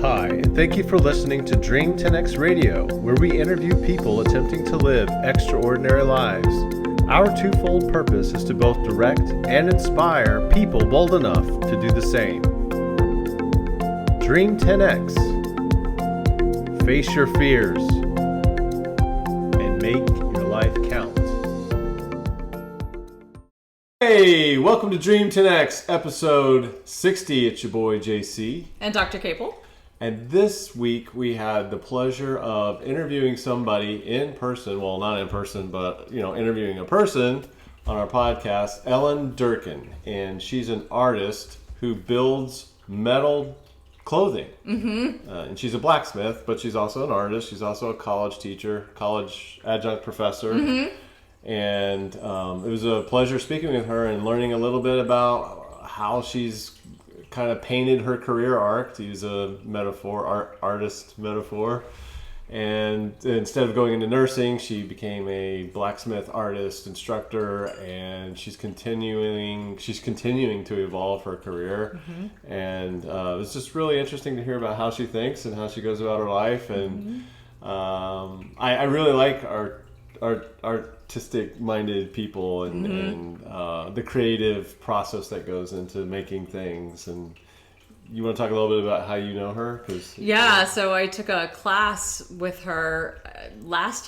Hi, and thank you for listening to Dream 10X Radio, where we interview people attempting to live extraordinary lives. Our twofold purpose is to both direct and inspire people bold enough to do the same. Dream 10X. Face your fears and make your life count. Hey, welcome to Dream 10X, episode 60. It's your boy JC. And Dr. Capel. And this week we had the pleasure of interviewing somebody in person. Well, not in person, but interviewing a person on our podcast, Ellen Durkan. And she's an artist who builds metal clothing. Mm-hmm. And she's a blacksmith, but she's also an artist. She's also a college teacher, college adjunct professor. Mm-hmm. And it was a pleasure speaking with her and learning a little bit about how she's kind of painted her career arc, to use a metaphor, artist metaphor. And instead of going into nursing, she became a blacksmith artist instructor, and she's continuing to evolve her career. Mm-hmm. And it was just really interesting to hear about how she thinks and how she goes about her life. And I really like artistic-minded people and the creative process that goes into making things. And you want to talk a little bit about how you know her? So I took a class with her last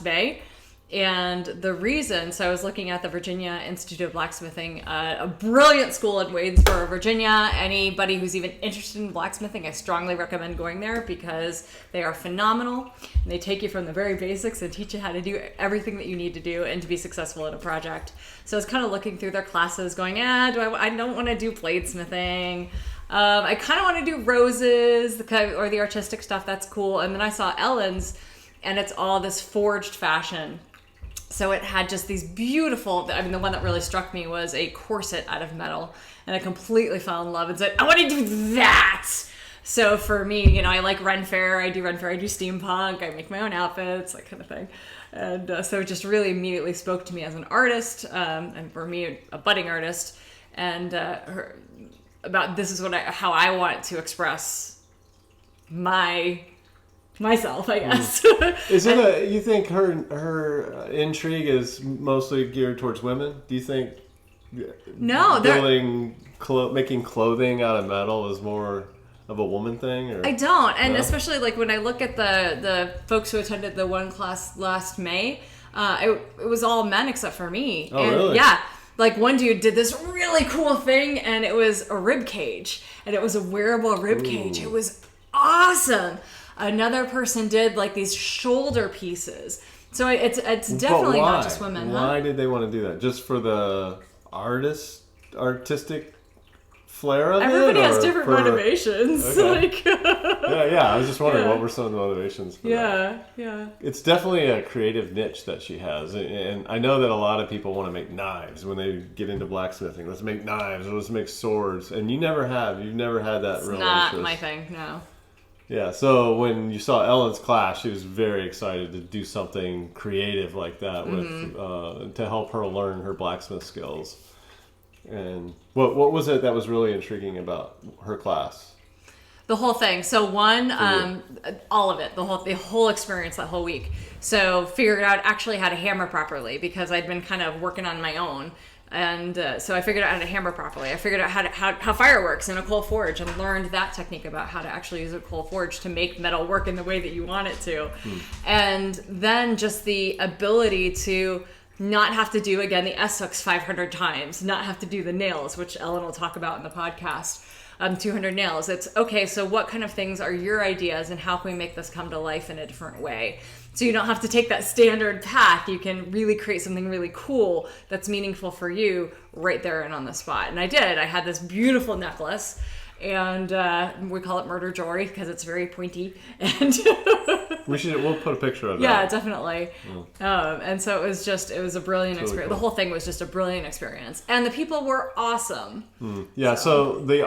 May. And the reason, so I was looking at the Virginia Institute of Blacksmithing, a brilliant school in Wadesboro, Virginia. Anybody who's even interested in blacksmithing, I strongly recommend going there because they are phenomenal. And they take you from the very basics and teach you how to do everything that you need to do and to be successful in a project. So I was kind of looking through their classes going, I don't want to do bladesmithing. I kind of want to do roses or the artistic stuff. That's cool. And then I saw Ellen's, and it's all this forged fashion. So it had just these beautiful, the one that really struck me was a corset out of metal. And I completely fell in love and said, I want to do that. So for me, I like Ren Fair. I do steampunk. I make my own outfits, that kind of thing. And so it just really immediately spoke to me as an artist, and for me, a budding artist. And about this is how I want to express myself, I guess. You think her intrigue is mostly geared towards women? Do you think making clothing out of metal is more of a woman thing? Or? I don't, and especially when I look at the folks who attended the one class last May, it was all men except for me. Oh, really? Yeah. One dude did this really cool thing, and it was a rib cage, and it was a wearable rib cage. It was awesome. Another person did these shoulder pieces. So it's definitely not just women. Why did they want to do that? Just for the artistic flair of Everybody has different motivations. Okay. I was just wondering what were some of the motivations for that. Yeah. It's definitely a creative niche that she has. And I know that a lot of people want to make knives when they get into blacksmithing. Let's make knives or let's make swords. And you've never had that real interest. It's not my thing, no. Yeah, so when you saw Ellen's class, she was very excited to do something creative like that with to help her learn her blacksmith skills. And what was it that was really intriguing about her class? The whole thing. So all of it, the whole experience that whole week. So figured out actually how to hammer properly because I'd been kind of working on my own. And so I figured out how to hammer properly. I figured out how fire works in a coal forge and learned that technique about how to actually use a coal forge to make metal work in the way that you want it to. And then just the ability to not have to do, again, the S-hooks 500 times, not have to do the nails, which Ellen will talk about in the podcast. 200 nails. It's, okay, so what kind of things are your ideas and how can we make this come to life in a different way? So you don't have to take that standard path. You can really create something really cool that's meaningful for you right there and on the spot. And I did. I had this beautiful necklace, and we call it murder jewelry because it's very pointy. And we'll put a picture of that. Yeah, definitely. And so it was a brilliant experience. Cool. The whole thing was just a brilliant experience, and the people were awesome. Yeah. So the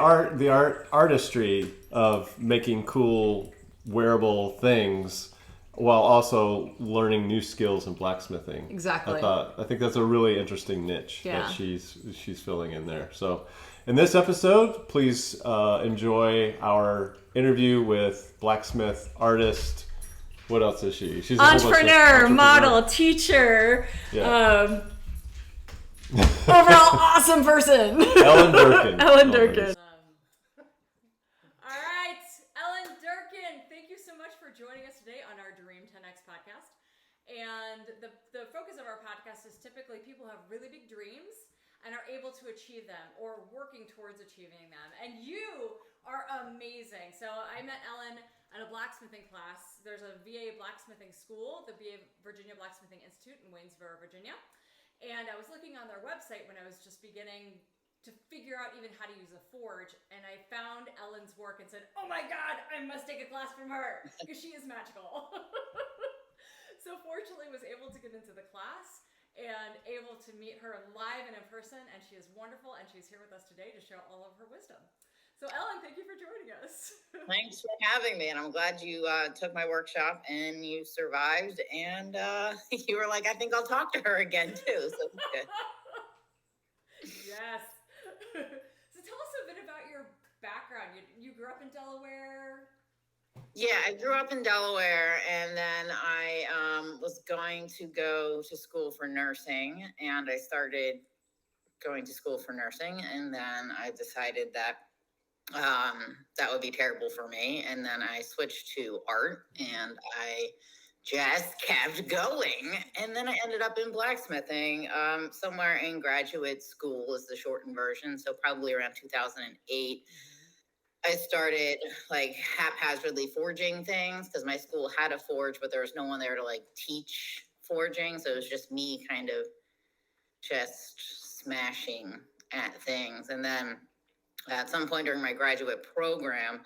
artistry of making cool wearable things while also learning new skills in blacksmithing. Exactly. I think that's a really interesting niche that she's filling in there. So, In this episode, please enjoy our interview with blacksmith artist. What else is she? She's an entrepreneur, model, teacher, overall awesome person. Ellen Durkan. Ellen Durkan. All right, Ellen Durkan, thank you so much for joining us today on our Dream 10X podcast. And the focus of our podcast is typically people who have really big dreams and are able to achieve them or working towards achieving them. And you are amazing. So I met Ellen at a blacksmithing class. There's a VA blacksmithing school, the VA Virginia Blacksmithing Institute in Waynesboro, Virginia. And I was looking on their website when I was just beginning to figure out even how to use a forge. And I found Ellen's work and said, oh my God, I must take a class from her because she is magical. So fortunately was able to get into the class and able to meet her live and in person. And she is wonderful. And she's here with us today to share all of her wisdom. So Ellen, thank you for joining us. Thanks for having me. And I'm glad you took my workshop and you survived. And you were like, I think I'll talk to her again too. So good. Yes. So tell us a bit about your background. You grew up in Delaware? Yeah, I grew up in Delaware, and then I was going to go to school for nursing, and I started going to school for nursing, and then I decided that that would be terrible for me. And then I switched to art and I just kept going. And then I ended up in blacksmithing, somewhere in graduate school is the shortened version. So probably around 2008, I started like haphazardly forging things because my school had a forge, but there was no one there to like teach forging. So it was just me kind of just smashing at things. And then at some point during my graduate program,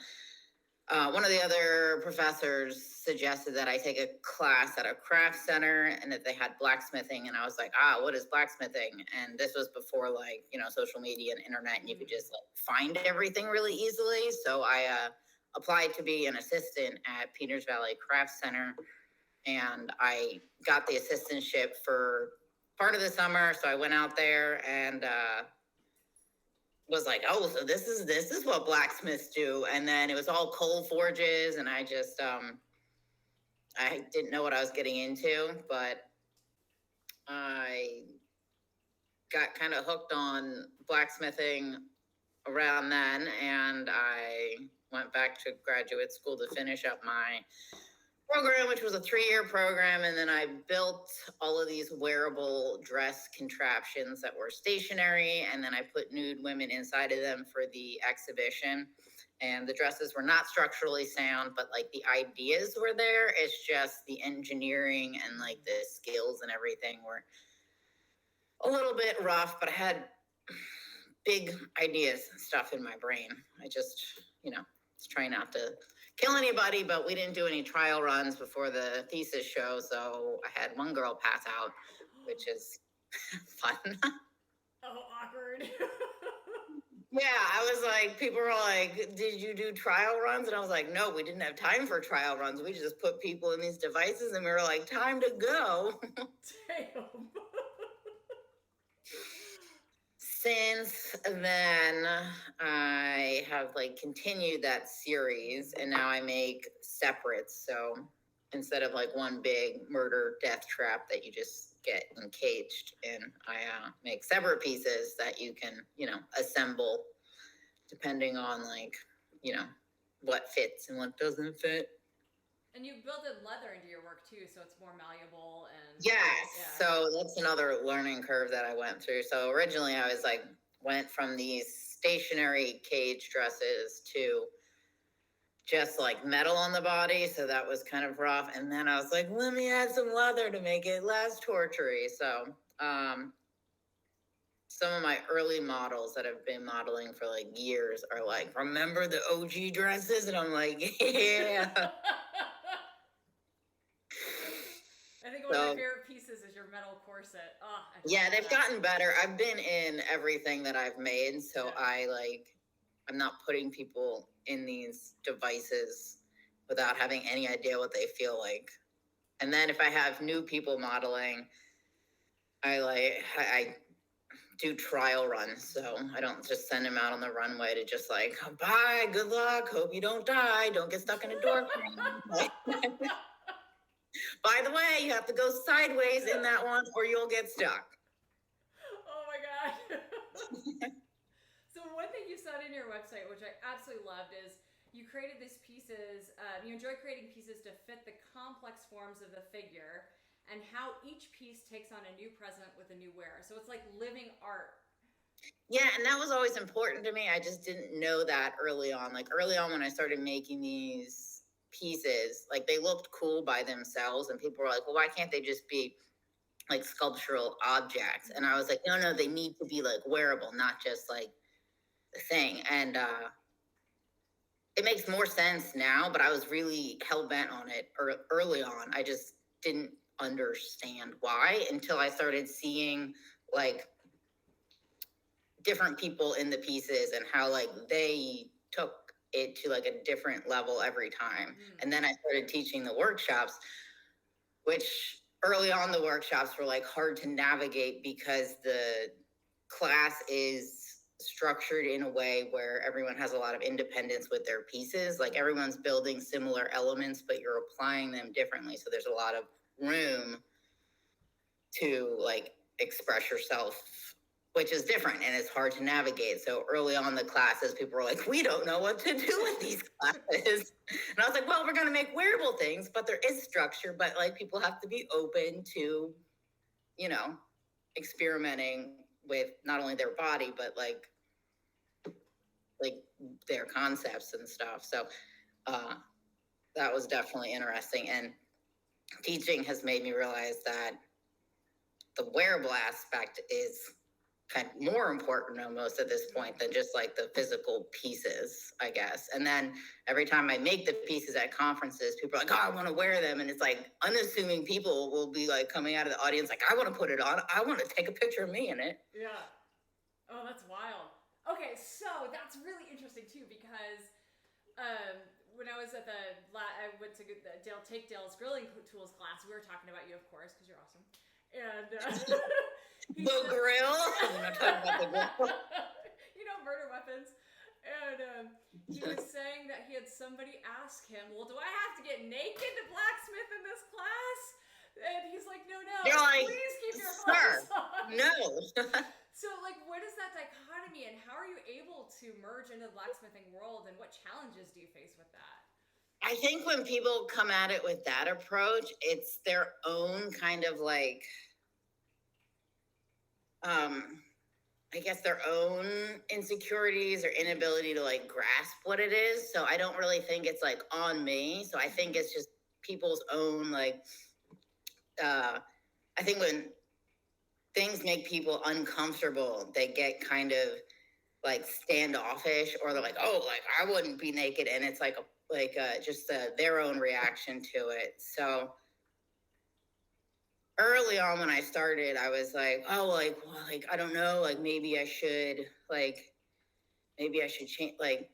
one of the other professors suggested that I take a class at a craft center and that they had blacksmithing. And I was like, what is blacksmithing? And this was before like, social media and internet, and you could just like find everything really easily. So I applied to be an assistant at Peters Valley Craft Center. And I got the assistantship for part of the summer. So I went out there and was like, oh, so this is what blacksmiths do. And then it was all coal forges, and I just I didn't know what I was getting into, but I got kind of hooked on blacksmithing around then, and I went back to graduate school to finish up my program, which was a 3-year program. And then I built all of these wearable dress contraptions that were stationary. And then I put nude women inside of them for the exhibition. And the dresses were not structurally sound, but like the ideas were there. It's just the engineering and like the skills and everything were a little bit rough, but I had big ideas and stuff in my brain. I just, was trying not to kill anybody, but we didn't do any trial runs before the thesis show. So I had one girl pass out, which is fun. Oh, awkward. Yeah, I was like, people were like, did you do trial runs? And I was like, no, we didn't have time for trial runs. We just put people in these devices and we were like, time to go. Damn. Since then, I have like continued that series, and now I make separates. So instead of like one big murder death trap that you just get encaged in, I make separate pieces that you can, assemble depending on like, what fits and what doesn't fit. And you build in leather into your work too, so it's more malleable and yes. Yeah. So that's another learning curve that I went through. So originally I was like, went from these stationary cage dresses to just like metal on the body. So that was kind of rough. And then I was like, let me add some leather to make it less tortury. So some of my early models that have been modeling for like years are like, remember the OG dresses? And I'm like, yeah. I think one of my favorite pieces is your metal corset. Oh, yeah, they've gotten better. I've been in everything that I've made, so yeah. I'm not putting people in these devices without having any idea what they feel like. And then if I have new people modeling, I do trial runs, so I don't just send them out on the runway to just like, bye, good luck, hope you don't die, don't get stuck in a door frame. By the way, you have to go sideways in that one or you'll get stuck. Oh my God. So one thing you said in your website, which I absolutely loved, is you created these pieces, you enjoy creating pieces to fit the complex forms of the figure and how each piece takes on a new present with a new wearer. So it's like living art. Yeah, and that was always important to me. I just didn't know that early on. Like early on when I started making these pieces, like they looked cool by themselves and people were like, well, why can't they just be like sculptural objects? And I was like, no, they need to be like wearable, not just like the thing. And it makes more sense now, but I was really hell-bent on it early on. I just didn't understand why until I started seeing like different people in the pieces and how like they took it to like a different level every time. And then I started teaching the workshops, which early on the workshops were like hard to navigate because the class is structured in a way where everyone has a lot of independence with their pieces. Like everyone's building similar elements, but you're applying them differently. So there's a lot of room to like express yourself, which is different and it's hard to navigate. So early on the classes, people were like, we don't know what to do with these classes. And I was like, well, we're going to make wearable things, but there is structure, but like people have to be open to, you know, experimenting with not only their body, but like their concepts and stuff. So that was definitely interesting. And teaching has made me realize that the wearable aspect is kind of more important almost at this point than just like the physical pieces, I guess. And then every time I make the pieces at conferences, people are like, oh, I want to wear them. And it's like unassuming people will be like coming out of the audience like, I want to put it on. I want to take a picture of me in it. Yeah. Oh, that's wild. Okay, so that's really interesting too because when I was at I went to the Dale's grilling tools class. We were talking about you, of course, because you're awesome. And the grill. I'm not talking about the grill. You know, murder weapons. And he was saying that he had somebody ask him, well, do I have to get naked to blacksmith in this class? And he's like, no, You're like, please keep your clothes on. No. So, like, what is that dichotomy, and how are you able to merge into the blacksmithing world, and what challenges do you face with that? I think when people come at it with that approach, it's their own kind of like, I guess their own insecurities or inability to like grasp what it is. So I don't really think it's like on me. So I think it's just people's own like, I think when things make people uncomfortable, they get kind of like standoffish, or they're like, oh, like I wouldn't be naked. And it's like, just their own reaction to it. So early on when I started, I was like, oh, like, well, like, I don't know, like maybe I should change, like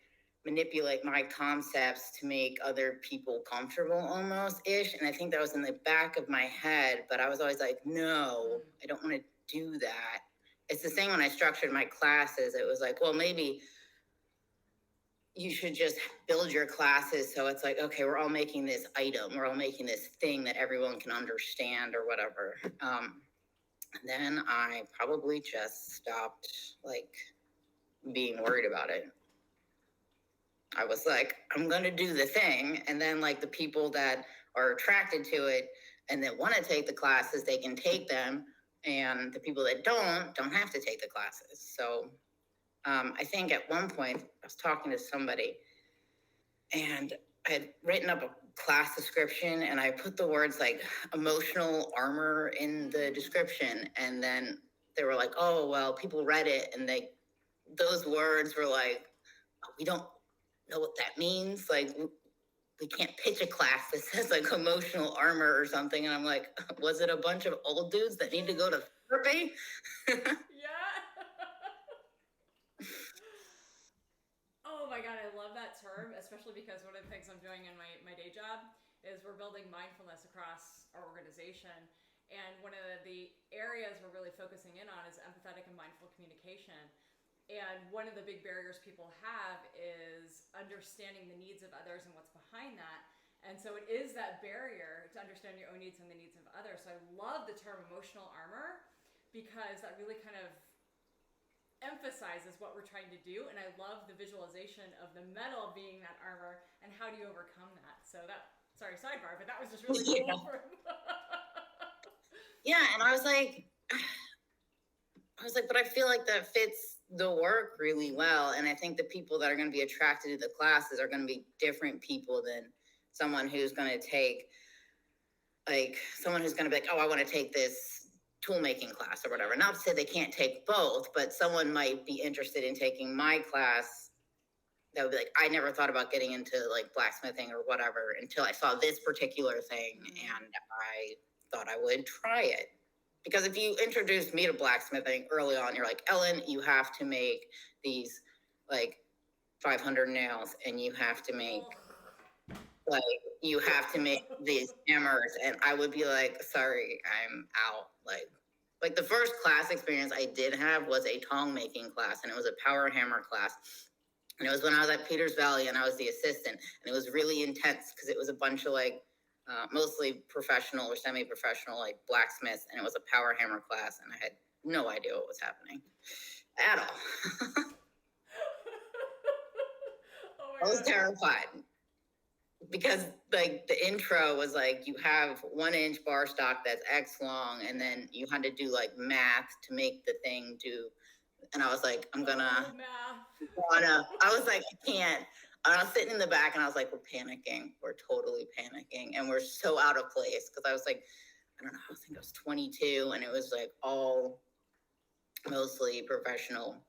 manipulate my concepts to make other people comfortable almost ish. And I think that was in the back of my head, but I was always like, no, I don't want to do that. It's the same when I structured my classes. It was like, well, maybe you should just build your classes so it's like, okay, we're all making this item, we're all making this thing that everyone can understand or whatever. Then I probably just stopped like being worried about it. I was like, I'm going to do the thing. And then like the people that are attracted to it and that want to take the classes, they can take them. And the people that don't have to take the classes. So I think at one point I was talking to somebody and I had written up a class description and I put the words like emotional armor in the description. And then they were like, oh, well, people read it. And those words were like, oh, we don't know what that means. Like, we can't pitch a class that says like emotional armor or something. And I'm like, was it a bunch of old dudes that need to go to therapy? Yeah. Oh my God, I love that term, especially because one of the things I'm doing in my day job is we're building mindfulness across our organization. And one of the areas we're really focusing in on is empathetic and mindful communication. And one of the big barriers people have is understanding the needs of others and what's behind that. And so it is that barrier to understand your own needs and the needs of others. So I love the term emotional armor, because that really kind of emphasizes what we're trying to do. And I love the visualization of the metal being that armor, and how do you overcome that? So that, sorry, sidebar, but that was just really cool. Yeah, and I was like, but I feel like that fits the work really well. And I think the people that are going to be attracted to the classes are going to be different people than someone who's going to take, like, someone who's going to be like, oh, I want to take this tool making class or whatever. Not to say they can't take both, but someone might be interested in taking my class that would be like, I never thought about getting into like blacksmithing or whatever until I saw this particular thing, and I thought I would try it. Because if you introduced me to blacksmithing early on, you're like, Ellen, you have to make these like 500 nails, and you have to make these hammers, and I would be like, sorry, I'm out. Like the first class experience I did have was a tong making class, and it was a power hammer class. And it was when I was at Peters Valley, and I was the assistant, and it was really intense because it was a bunch of like mostly professional or semi-professional like blacksmiths, and it was a power hammer class, and I had no idea what was happening at all. I was terrified because like the intro was like, you have 1 inch bar stock that's X long, and then you had to do like math to make the thing do. And I was like, I was like, I can't. And I was sitting in the back, and I was like, we're panicking. We're totally panicking. And we're so out of place. Because I was like, I don't know, I think I was 22. And it was like all mostly professional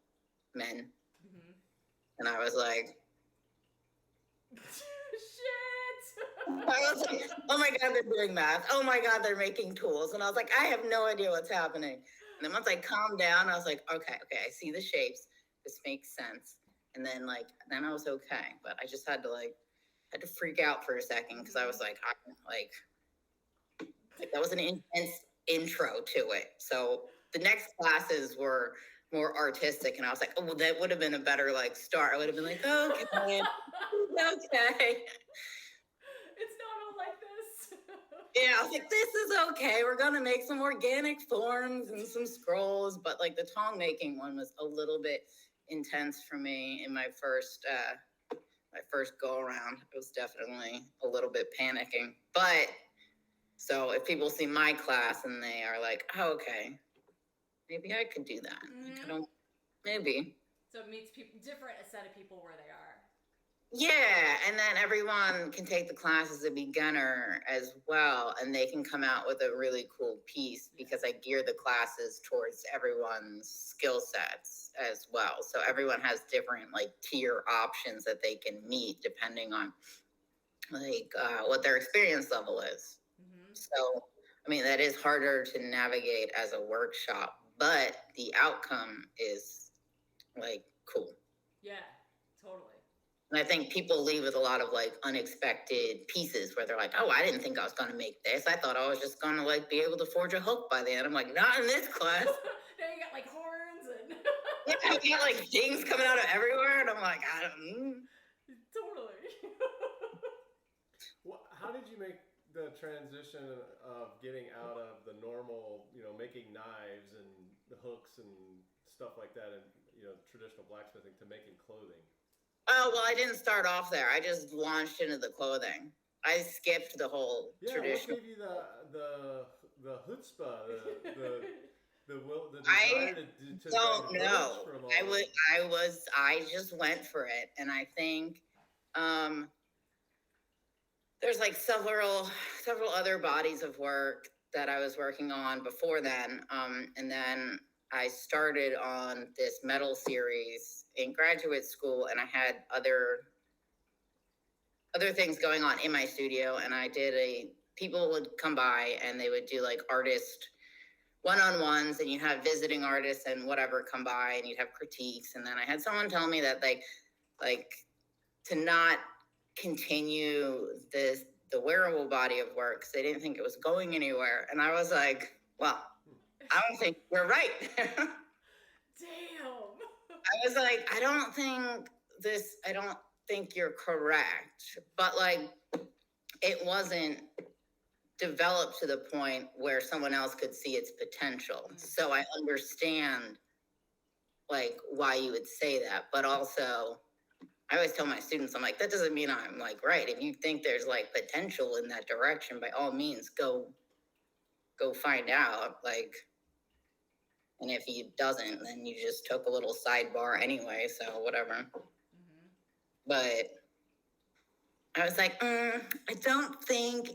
men. Mm-hmm. And I was like, shit. I was like, oh my God, they're doing math. Oh my God, they're making tools. And I was like, I have no idea what's happening. And then once I calmed down, I was like, okay, I see the shapes. This makes sense. And then then I was okay. But I just had to freak out for a second, because I was like, that was an intense intro to it. So the next classes were more artistic, and I was like, oh, well, that would have been a better start. I would have been like, okay, okay. It's not all like this. Yeah, I was like, this is okay. We're gonna make some organic forms and some scrolls, but the tong making one was a little bit intense for me in my first go around. It was definitely a little bit panicking. But so if people see my class and they are like, oh, okay, maybe I could do that. Mm-hmm. Maybe. So it meets different set of people where they are. Yeah, and then everyone can take the class as a beginner as well, and they can come out with a really cool piece, because I gear the classes towards everyone's skill sets as well. So everyone has different tier options that they can meet depending on what their experience level is. Mm-hmm. So, I mean, that is harder to navigate as a workshop, but the outcome is cool. Yeah, totally. And I think people leave with a lot of unexpected pieces where they're like, oh, I didn't think I was going to make this. I thought I was just going to be able to forge a hook by the end. I'm like, not in this class. Now you got horns and yeah, you got things coming out of everywhere. And I'm like, I don't Totally. Well, how did you make the transition of getting out of the normal, making knives and the hooks and stuff like that, and traditional blacksmithing, to making clothing? Oh, well, I didn't start off there. I just launched into the clothing. I skipped the whole traditional. What gave you the chutzpah, the desire to don't know. I just went for it, and I think there's several other bodies of work that I was working on before then, and then I started on this metal series in graduate school, and I had other things going on in my studio, and I did people would come by and they would do artist one-on-ones, and you have visiting artists and whatever come by, and you'd have critiques. And then I had someone tell me that to not continue this the wearable body of work because they didn't think it was going anywhere. And I was like, well, I don't think you're right. Damn. I was like, I don't think you're correct. But like, it wasn't developed to the point where someone else could see its potential. So I understand like why you would say that. But also, I always tell my students, I'm like, that doesn't mean I'm like right. If you think there's like potential in that direction, by all means, go find out. Like, and if he doesn't, then you just took a little sidebar anyway. So whatever. Mm-hmm. But I was like, I don't think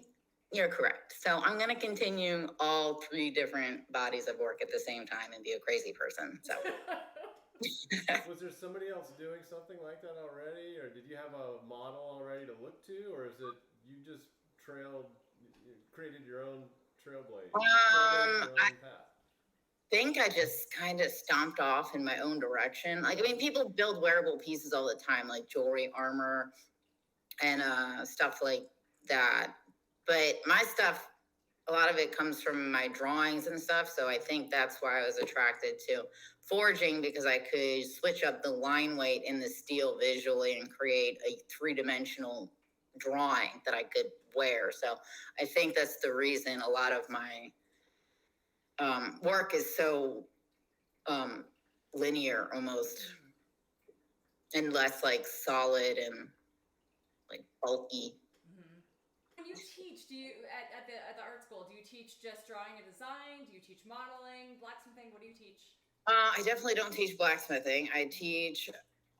you're correct. So I'm going to continue all 3 different bodies of work at the same time and be a crazy person. So. Was there somebody else doing something like that already, or did you have a model already to look to, or is it you just created your own Trailblade? I think I just kind of stomped off in my own direction. Like, I mean, people build wearable pieces all the time, like jewelry, armor, and stuff like that. But my stuff, a lot of it comes from my drawings and stuff. So I think that's why I was attracted to forging, because I could switch up the line weight in the steel visually and create a 3-dimensional drawing that I could wear. So I think that's the reason a lot of my work is so linear almost, and less like solid and like bulky. When you teach, do you at the art school, do you teach just drawing and design? Do you teach modeling, blacksmithing? What do you teach? I definitely don't teach blacksmithing. I teach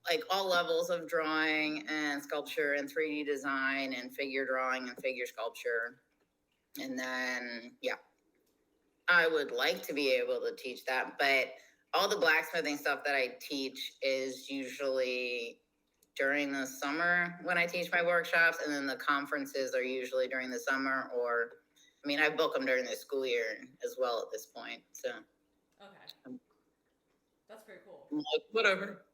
like all levels of drawing and sculpture and 3D design and figure drawing and figure sculpture. And then, yeah, I would like to be able to teach that, but all the blacksmithing stuff that I teach is usually during the summer when I teach my workshops, and then the conferences are usually during the summer, or, I mean, I book them during the school year as well at this point, so. Okay. That's pretty cool. I'm like, whatever.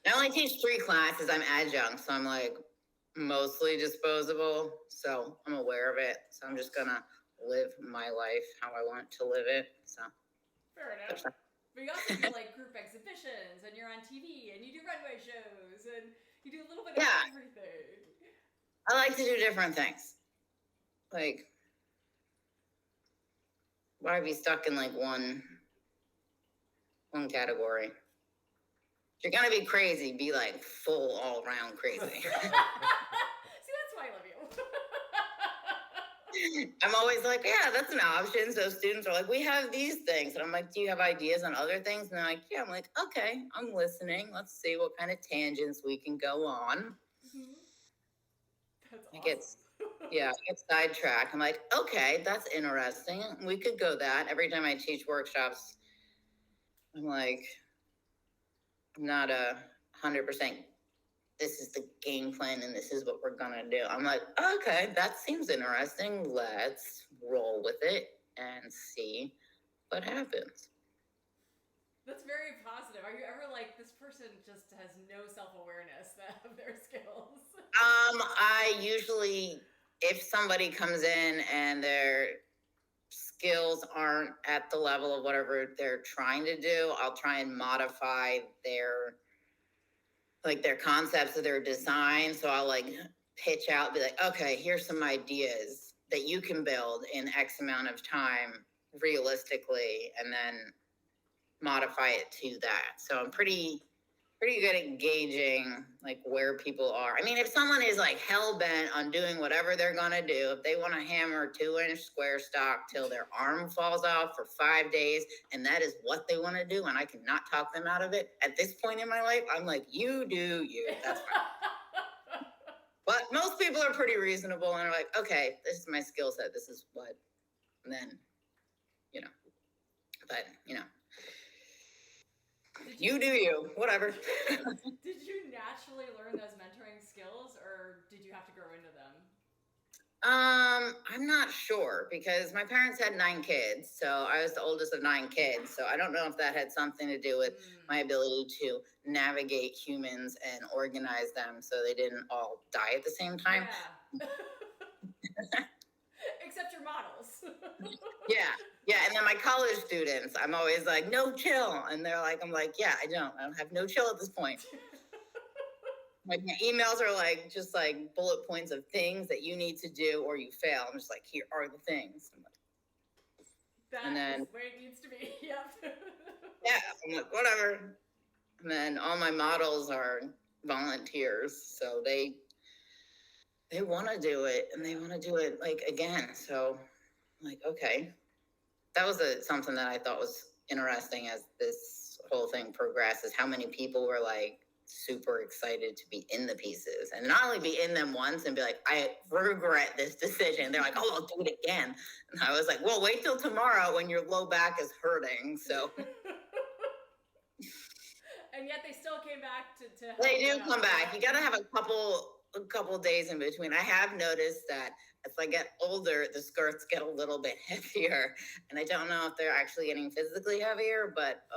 I only teach 3 classes. I'm adjunct, so I'm like mostly disposable, so I'm aware of it. So I'm just gonna live my life how I want to live it, so. Fair enough. But you also do like group exhibitions, and you're on TV, and you do runway shows, and you do a little bit of everything. I like to do different things. Like, why be stuck in like one category? If you're gonna be crazy, be like full all around crazy. See, that's why I love you. I'm always like, yeah, that's an option. So students are like, we have these things. And I'm like, do you have ideas on other things? And they're like, yeah. I'm like, okay, I'm listening. Let's see what kind of tangents we can go on. Mm-hmm. That's awesome. I get sidetracked. I'm like, okay, that's interesting. We could go that. Every time I teach workshops, I'm like, I'm not 100%. This is the game plan and this is what we're gonna do. I'm like, okay, that seems interesting. Let's roll with it and see what happens. That's very positive. Are you ever like, this person just has no self-awareness of their skills? I usually, if somebody comes in and their skills aren't at the level of whatever they're trying to do, I'll try and modify their concepts of their design. So I'll like pitch out, be like, okay, here's some ideas that you can build in X amount of time realistically, and then modify it to that. So I'm pretty good at gauging like where people are. I mean, if someone is like hell bent on doing whatever they're gonna do, if they want to hammer 2-inch square stock till their arm falls off for 5 days, and that is what they want to do, and I cannot talk them out of it at this point in my life, I'm like, you do you. That's fine. But most people are pretty reasonable and are like, okay, this is my skill set. This is what, and then, but you do you, whatever. Did you naturally learn those mentoring skills, or did you have to grow into them? I'm not sure, because my parents had 9 kids, so I was the oldest of 9 kids. So I don't know if that had something to do with my ability to navigate humans and organize them so they didn't all die at the same time. Except your models. Yeah. And then my college students, I'm always like, no chill. And they're like, I'm like, yeah, I don't have no chill at this point. Like my emails are like, just like bullet points of things that you need to do or you fail. I'm just like, here are the things. I'm like, That's where it needs to be. Yep. yeah, I'm like, whatever. And then all my models are volunteers. So they want to do it and they want to do it like again. So I'm like, okay. That was something that I thought was interesting as this whole thing progresses, how many people were like super excited to be in the pieces and not only be in them once and be like, I regret this decision. They're like, oh, I'll do it again. And I was like, well, wait till tomorrow when your low back is hurting. So and yet they still came back to they do come back. You got to have a couple days in between. I have noticed that as I get older, the skirts get a little bit heavier, and I don't know if they're actually getting physically heavier, but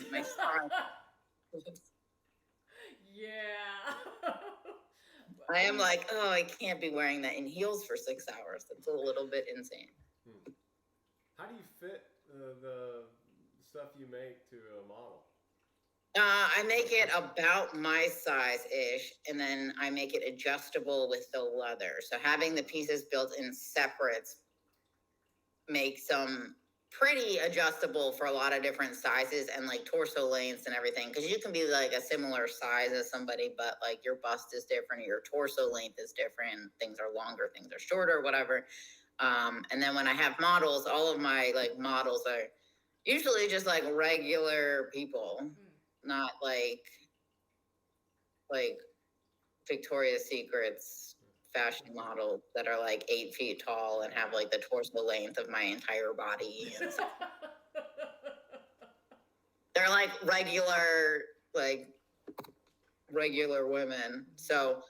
my spine. Yeah. I am like, oh, I can't be wearing that in heels for 6 hours. That's a little bit insane. How do you fit the stuff you make to a model? I make it about my size-ish, and then I make it adjustable with the leather. So having the pieces built in separates makes them pretty adjustable for a lot of different sizes and like torso lengths and everything. Because you can be like a similar size as somebody, but like your bust is different, or your torso length is different. Things are longer, things are shorter, whatever. And then when I have models, all of my like models are usually just like regular people. Not like Victoria's Secret's fashion models that are like 8 feet tall and have like the torso length of my entire body. And stuff. They're like regular women. So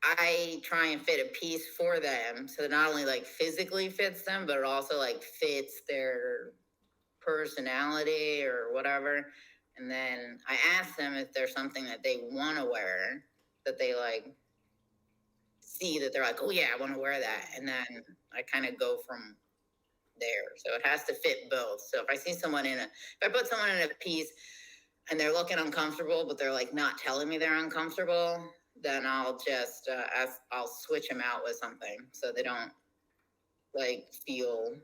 I try and fit a piece for them so that not only like physically fits them, but it also like fits their personality or whatever. And then I ask them if there's something that they want to wear that they like see that they're like, oh yeah, I want to wear that. And then I kind of go from there. So it has to fit both. So if I see someone if I put someone in a piece and they're looking uncomfortable, but they're like not telling me they're uncomfortable, then I'll just I'll switch them out with something so they don't like feel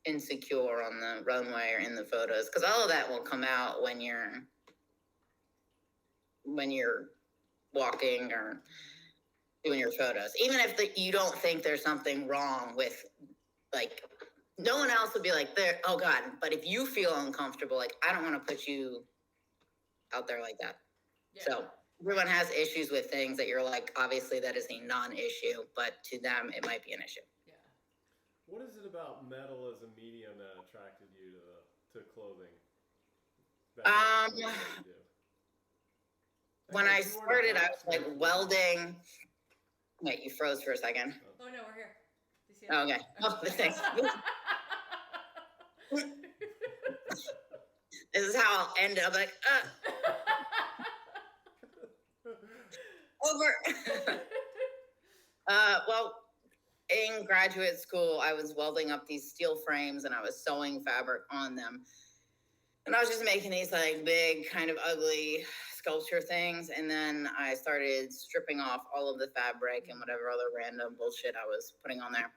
insecure on the runway or in the photos, because all of that will come out when you're walking or doing your photos. Even if you don't think there's something wrong with, like, no one else will be like, there, oh God, but if you feel uncomfortable, like, I don't want to put you out there like that. Yeah. So everyone has issues with things that you're like, obviously that is a non-issue, but to them it might be an issue. What is it about metal as a medium that attracted you to clothing? When I started, I was like welding. Wait, you froze for a second. Oh no, we're here. Do you see oh, okay. Oh, thanks. This is how I'll end it. I'm like, over. Well, in graduate school, I was welding up these steel frames and I was sewing fabric on them. And I was just making these like big kind of ugly sculpture things. And then I started stripping off all of the fabric and whatever other random bullshit I was putting on there.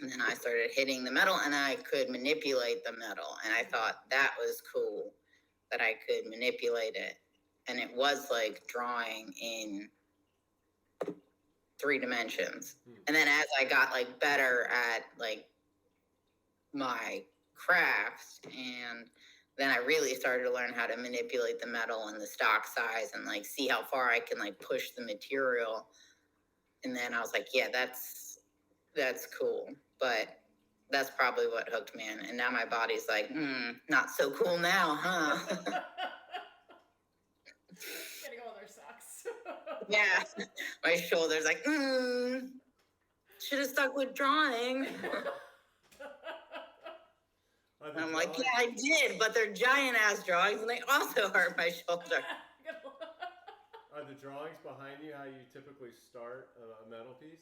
And then I started hitting the metal and I could manipulate the metal. And I thought that was cool that I could manipulate it. And it was like drawing in 3 dimensions. And then as I got like better at like my craft, and then I really started to learn how to manipulate the metal and the stock size and like see how far I can like push the material. And then I was like, yeah, that's cool. But that's probably what hooked me in. And now my body's like, not so cool now, huh? Getting all their socks. Yeah, my shoulders like, should have stuck with drawing. And I'm like, yeah, I did, but they're giant ass drawings and they also hurt my shoulder. Are the drawings behind you how you typically start a metal piece?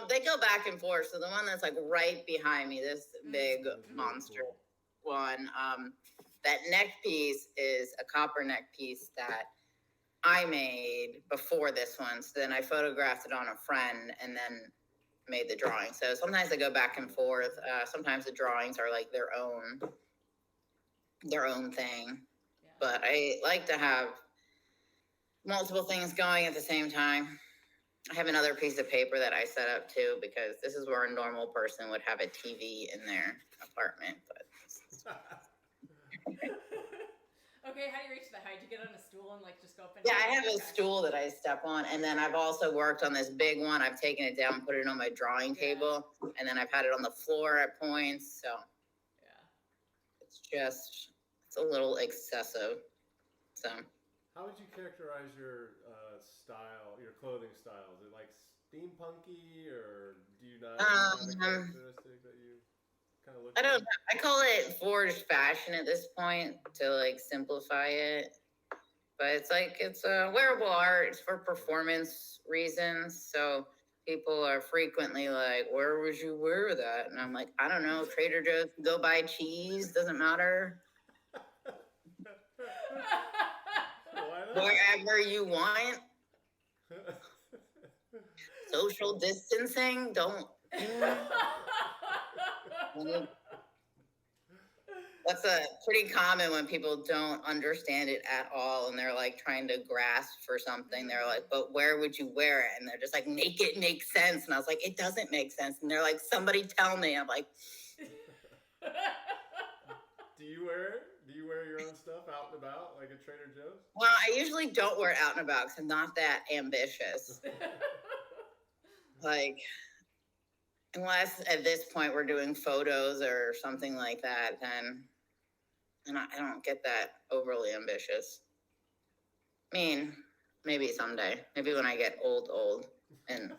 They go back and forth. So the one that's like right behind me, this big That's really monster cool. one, that neck piece is a copper neck piece that I made before this one. So then I photographed it on a friend and then made the drawing. So sometimes they go back and forth. Sometimes the drawings are like their own thing. Yeah. But I like to have multiple things going at the same time. I have another piece of paper that I set up too, because this is where a normal person would have a TV in their apartment. But Okay, how do you reach the height? Do you get on a stool and like just go up and yeah, I have a Okay. stool that I step on, and then I've also worked on this big one. I've taken it down, put it on my drawing table, and then I've had it on the floor at points. So Yeah. it's a little excessive. So How would you characterize your style, your clothing style? Is it like steampunky, or do you not have a characteristic that you kind of look I don't for? know. I call it forged fashion at this point to like simplify it. But it's a wearable art. It's for performance reasons. So people are frequently like, "Where would you wear that?" And I'm like, "I don't know. Trader Joe's. Go buy cheese. Doesn't matter. Why not? Wherever you want. Social distancing. Don't." That's a pretty common when people don't understand it at all and they're like trying to grasp for something. They're like, "But where would you wear it?" And they're just like, "Make it make sense." And I was like, "It doesn't make sense." And they're like, "Somebody tell me." I'm like, Do you wear it? Do you wear your own stuff out and about, like at Trader Joe's? "Well, I usually don't wear it out and about because I'm not that ambitious. Like, unless at this point we're doing photos or something like that, then I don't get that overly ambitious. I mean, maybe someday. Maybe when I get old and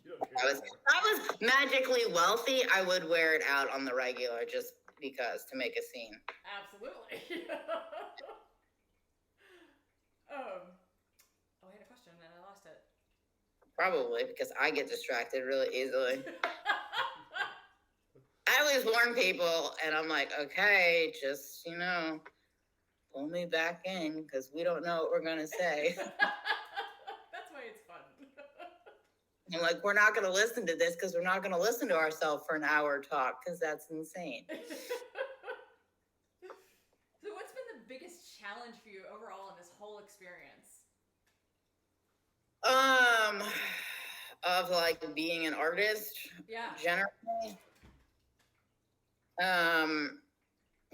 You don't I care. was magically wealthy, I would wear it out on the regular just because to make a scene. Absolutely. I had a question and I lost it. Probably because I get distracted really easily. I always warn people, and I'm like, "Okay, just, pull me back in because we don't know what we're going to say." That's why it's fun. I'm like, "We're not going to listen to this because we're not going to listen to ourselves for an hour talk because that's insane." So what's been the biggest challenge for you overall in this whole experience? Of like being an artist, Yeah. generally.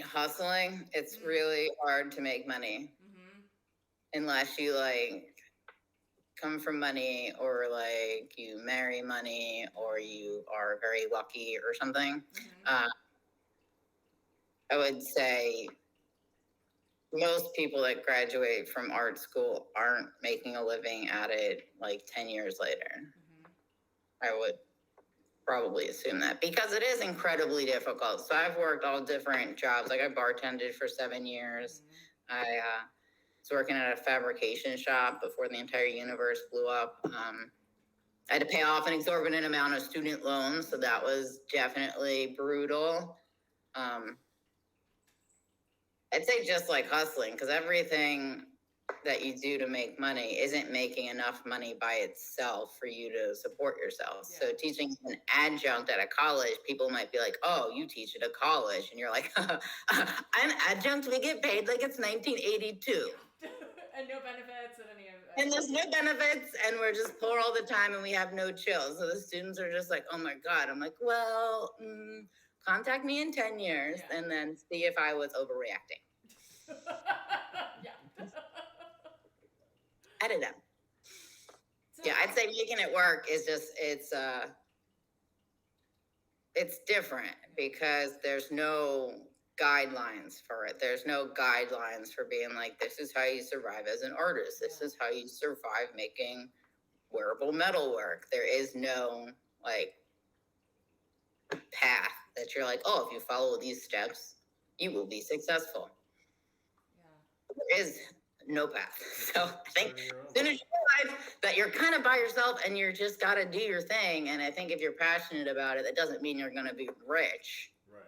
Hustling. It's really hard to make money unless you like come from money or like you marry money or you are very lucky or something. I would say most people that graduate from art school aren't making a living at it like 10 years later. I would probably assume that because it is incredibly difficult. So I've worked all different jobs. Like I bartended for 7 years. I was working at a fabrication shop before the entire universe blew up. I had to pay off an exorbitant amount of student loans, so that was definitely brutal. I'd say just like hustling, because everything that you do to make money isn't making enough money by itself for you to support yourself. Yeah. So teaching an adjunct at a college, people might be like, "Oh, you teach at a college." And you're like, "I'm adjunct. We get paid like it's 1982. And no benefits and any of that. And there's no benefits, and we're just poor all the time, and we have no chill." So the students are just like, "Oh my God." I'm like, "Well, contact me in 10 years and then see if I was overreacting." Yeah. I don't know. So, yeah, I'd say making it work is just, it's different because there's no guidelines for it. There's no guidelines for being like, this is how you survive as an artist. This is how you survive making wearable metal work. There is no like path that you're like, "Oh, if you follow these steps, you will be successful." Yeah. There is no path. So I think Starting your own. as soon as you realize that you're kind of by yourself and you're just got to do your thing. And I think if you're passionate about it, that doesn't mean you're going to be rich. Right.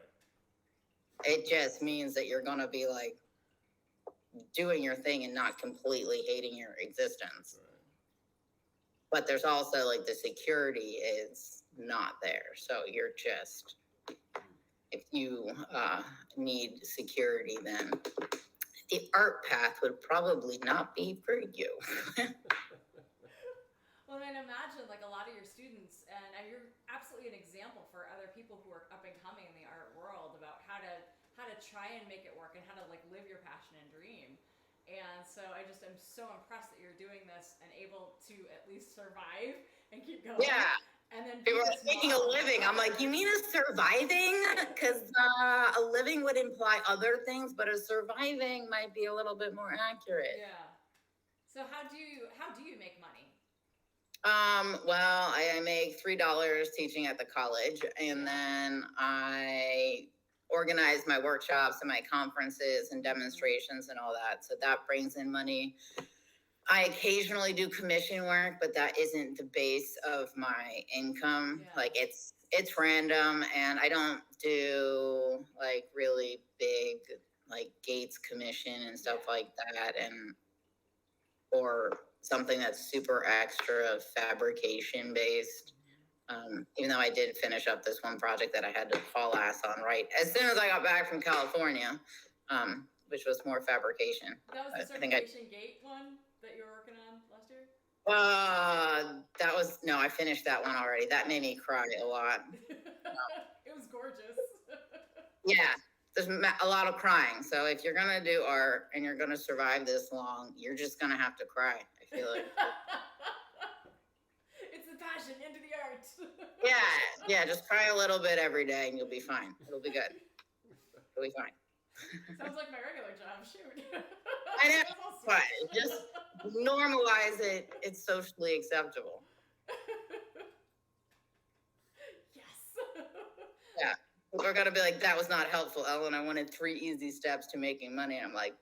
It just means that you're going to be like doing your thing and not completely hating your existence. Right. But there's also like the security is not there. So you're just, if you need security, then the art path would probably not be for you. Well, I imagine like a lot of your students, and you're absolutely an example for other people who are up and coming in the art world about how to try and make it work and how to like live your passion and dream. And so I just am so impressed that you're doing this and able to at least survive and keep going. Yeah. And then People are like, making a living. I'm like, you mean a surviving? Because a living would imply other things, but a surviving might be a little bit more accurate. Yeah. So how do you make money? Well, I make $3 teaching at the college, and then I organize my workshops and my conferences and demonstrations and all that. So that brings in money. I occasionally do commission work, but that isn't the base of my income. Yeah. Like it's random, and I don't do like really big like Gates commission and stuff like that, and or something that's super extra fabrication based. Even though I did finish up this one project that I had to haul ass on right as soon as I got back from California, which was more fabrication. That was the certification gate one that you were working on last year? I finished that one already. That made me cry a lot. It was gorgeous. Yeah, there's a lot of crying. So if you're gonna do art and you're gonna survive this long, you're just gonna have to cry. I feel like. It's the passion into the art. Yeah, just cry a little bit every day and you'll be fine. It'll be good. It'll be fine. Sounds like my regular job. Shoot. I know, but just normalize it. It's socially acceptable. Yes. Yeah. We're going to be like, that was not helpful, Ellen. I wanted 3 easy steps to making money. And I'm like,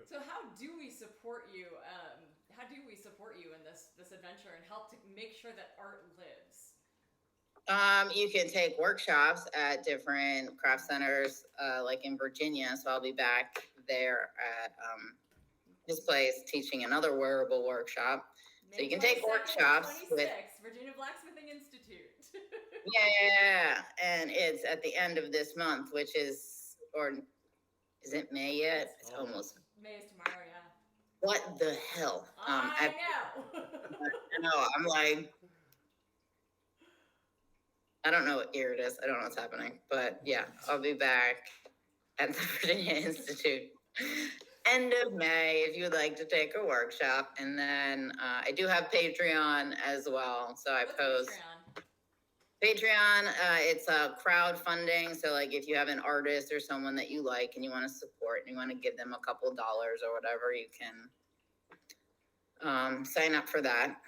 so how do we support you? How do we support you in this adventure and help to make sure that art lives? You can take workshops at different craft centers, like in Virginia. So I'll be back there at this place teaching another wearable workshop. So you can take workshops with Virginia Blacksmithing Institute. Yeah, and it's at the end of this month, which is, or is it May yet? It's almost May is tomorrow, yeah. What the hell? I know. I know. I'm like, I don't know what year it is. I don't know what's happening, but yeah, I'll be back at the Virginia Institute end of May if you would like to take a workshop. And then I do have Patreon as well. So I post Patreon. It's a crowdfunding. So like if you have an artist or someone that you like and you want to support and you want to give them a couple dollars or whatever, you can sign up for that.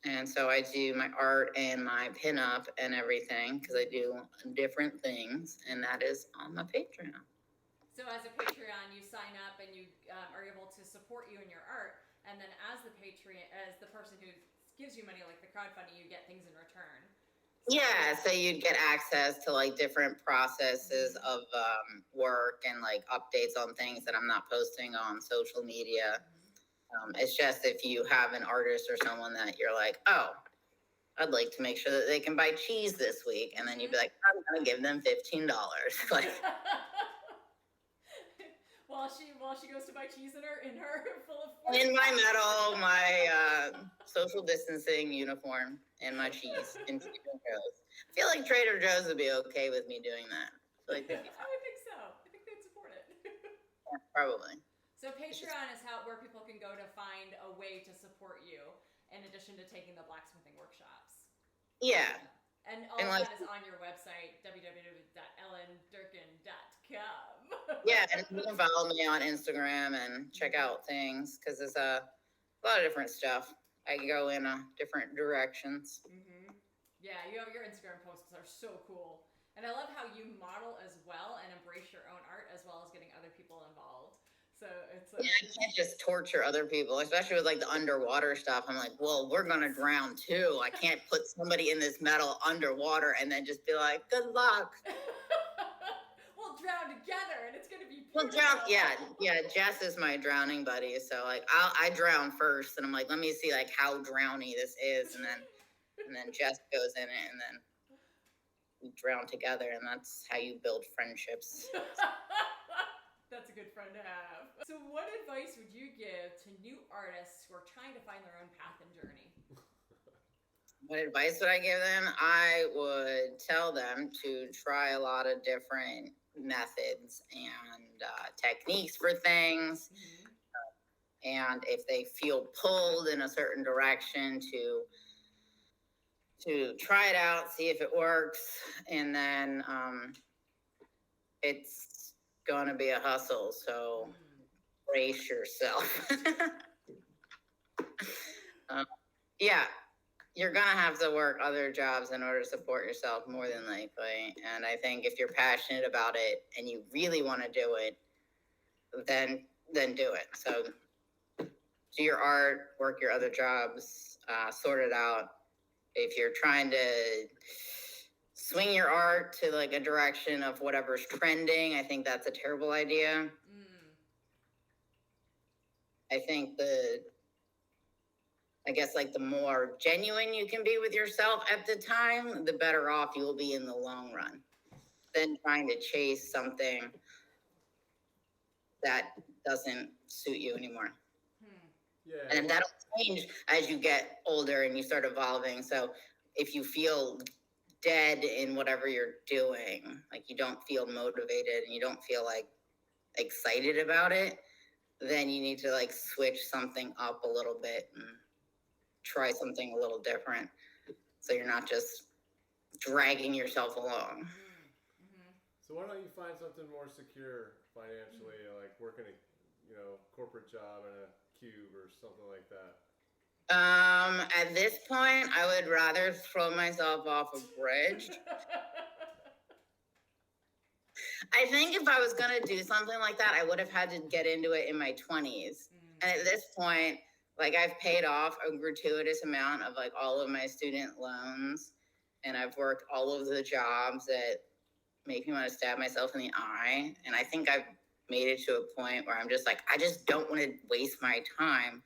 And so I do my art and my pinup and everything because I do different things, and that is on my Patreon. So as a Patreon, you sign up and you are able to support you in your art, and then as the person who gives you money, like the crowdfunding, you get things in return. Yeah, so you'd get access to like different processes of work and like updates on things that I'm not posting on social media. It's just if you have an artist or someone that you're like, oh, I'd like to make sure that they can buy cheese this week. And then you'd be like, I'm going to give them $15. Like, while she goes to buy cheese in her full of in my medal, my social distancing uniform, and my cheese in Trader Joe's. I feel like Trader Joe's would be okay with me doing that. I feel like they'd be fine. I would think so. I think they'd support it. Yeah, probably. So Patreon is where people can go to find a way to support you in addition to taking the blacksmithing workshops. Yeah. And all that is on your website, www.ellendurkan.com. Yeah, and you can follow me on Instagram and check out things because there's a lot of different stuff. I go in different directions. Mm-hmm. Yeah, your Instagram posts are so cool. And I love how you model as well and embrace your own art as well as getting other people involved. So it's Yeah, I can't just torture other people, especially with like the underwater stuff. I'm like, well, we're gonna drown too. I can't put somebody in this metal underwater and then just be like, good luck. we'll drown together, and it's gonna be Well, beautiful. yeah. Jess is my drowning buddy, so like I drown first, and I'm like, let me see like how drowny this is, and then Jess goes in it, and then we drown together, and that's how you build friendships. That's a good friend to have. So what advice would you give to new artists who are trying to find their own path and journey? What advice would I give them? I would tell them to try a lot of different methods and techniques for things. Mm-hmm. And if they feel pulled in a certain direction, to try it out, see if it works, and then it's going to be a hustle. So brace yourself. Yeah. You're going to have to work other jobs in order to support yourself more than likely. And I think if you're passionate about it and you really want to do it, then do it. So do your art, work your other jobs, sort it out. If you're trying to swing your art to like a direction of whatever's trending, I think that's a terrible idea. I think I guess like the more genuine you can be with yourself at the time, the better off you will be in the long run than trying to chase something that doesn't suit you anymore. Yeah. And that'll change as you get older and you start evolving. So if you feel dead in whatever you're doing, like you don't feel motivated and you don't feel like excited about it, then you need to like switch something up a little bit and try something a little different, so you're not just dragging yourself along. So why don't you find something more secure financially, like working a corporate job in a cube or something like that? At this point, I would rather throw myself off a bridge. I think if I was gonna do something like that, I would have had to get into it in my 20s. And at this point, like I've paid off a gratuitous amount of like all of my student loans, and I've worked all of the jobs that make me want to stab myself in the eye. And I think I've made it to a point where I'm just like, I just don't want to waste my time